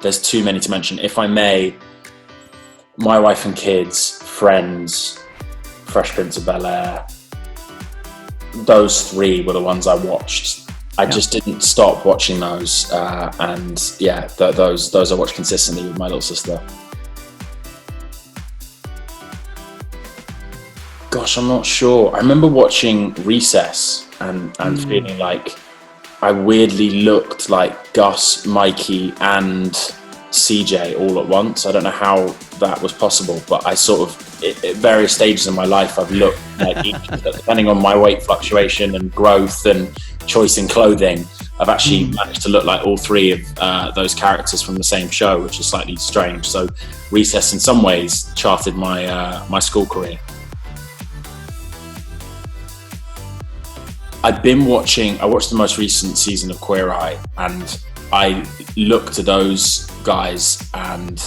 there's too many to mention. If I may, My Wife and Kids, Friends, Fresh Prince of Bel-Air, those three were the ones I watched. I just didn't stop watching those, and yeah, those I watched consistently with my little sister. Gosh, I'm not sure. I remember watching Recess and feeling like I weirdly looked like Gus, Mikey, and CJ all at once. I don't know how that was possible, but I sort of, at various stages in my life, I've looked like each, depending on my weight fluctuation and growth and choice in clothing, I've actually managed to look like all three of those characters from the same show, which is slightly strange. So Recess in some ways charted my my school career. I watched the most recent season of Queer Eye, and I look to those guys and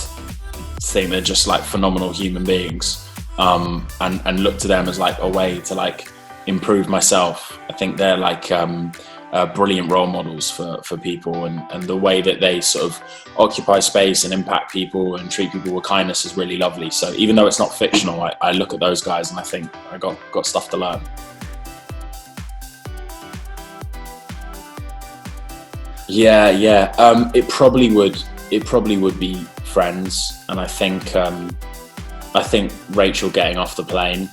think they're just like phenomenal human beings, and look to them as like a way to like improve myself. I think they're like brilliant role models for people, and the way that they sort of occupy space and impact people and treat people with kindness is really lovely. So even though it's not fictional, I look at those guys and I think I got stuff to learn. Yeah. It probably would be Friends, and I think Rachel getting off the plane,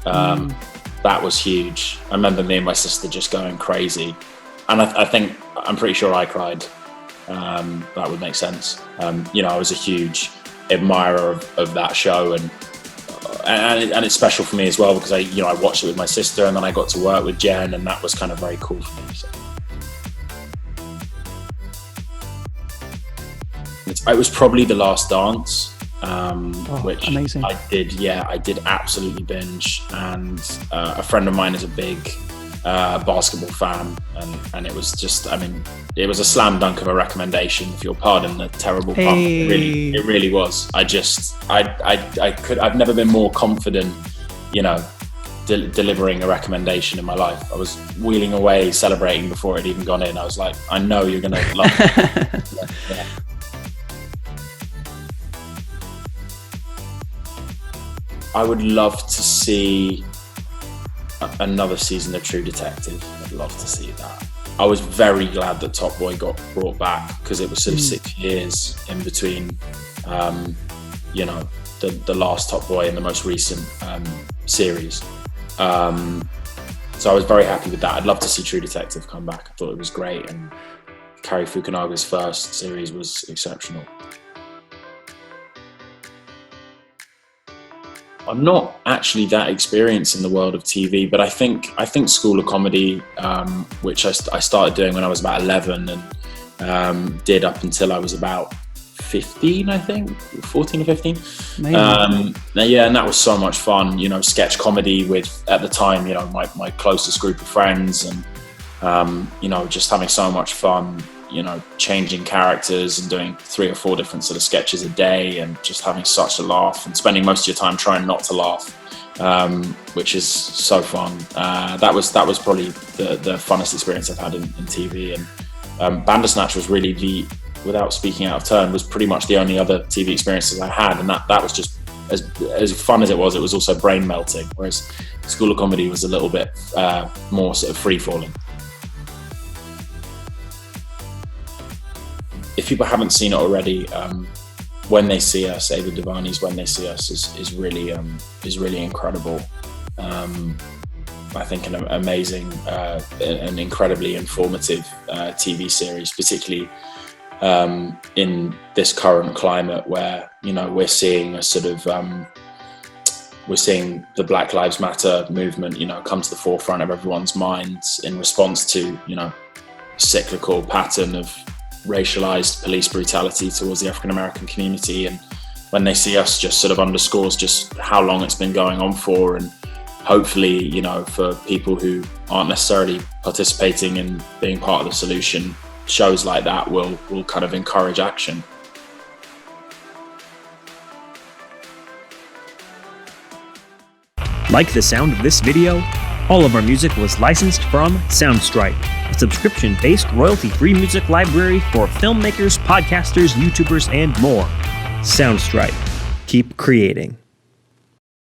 that was huge. I remember me and my sister just going crazy, and I'm pretty sure I cried. That would make sense. I was a huge admirer of that show, and it's special for me as well because I watched it with my sister, and then I got to work with Jen, and that was kind of very cool for me. So. It was probably The Last Dance, which amazing. I did absolutely binge, and a friend of mine is a big basketball fan, and it was just, it was a slam dunk of a recommendation, if you'll pardon the terrible pun. It really was. I've never been more confident, delivering a recommendation in my life. I was wheeling away, celebrating before it had even gone in. I was like, I know you're going to love it. Yeah. I would love to see another season of True Detective. I'd love to see that. I was very glad that Top Boy got brought back because it was sort of 6 years in between, the last Top Boy and the most recent series. So I was very happy with that. I'd love to see True Detective come back. I thought it was great, and Cary Fukunaga's first series was exceptional. I'm not actually that experienced in the world of TV, but I think School of Comedy, which I started doing when I was about 11 and did up until I was about 15, I think, 14 or 15. And that was so much fun, sketch comedy with, at the time, my closest group of friends, and, just having so much fun, changing characters and doing 3 or 4 different sort of sketches a day, and just having such a laugh and spending most of your time trying not to laugh, which is so fun. That was probably the funnest experience I've had in TV. And Bandersnatch was really without speaking out of turn, was pretty much the only other TV experiences I had, and that was just as fun as it was also brain melting, whereas School of Comedy was a little bit more sort of free falling. If people haven't seen it already, When They See Us, Ava DuVernay's When They See Us is really incredible. I think an amazing and incredibly informative TV series, particularly in this current climate where we're seeing a sort of we're seeing the Black Lives Matter movement come to the forefront of everyone's minds in response to cyclical pattern of racialized police brutality towards the African American community. And When They See Us just sort of underscores just how long it's been going on for, and hopefully for people who aren't necessarily participating in being part of the solution, shows like that will kind of encourage action. Like the sound of this video? All of our music was licensed from Soundstripe, a subscription-based royalty-free music library for filmmakers, podcasters, YouTubers, and more. Soundstripe. Keep creating.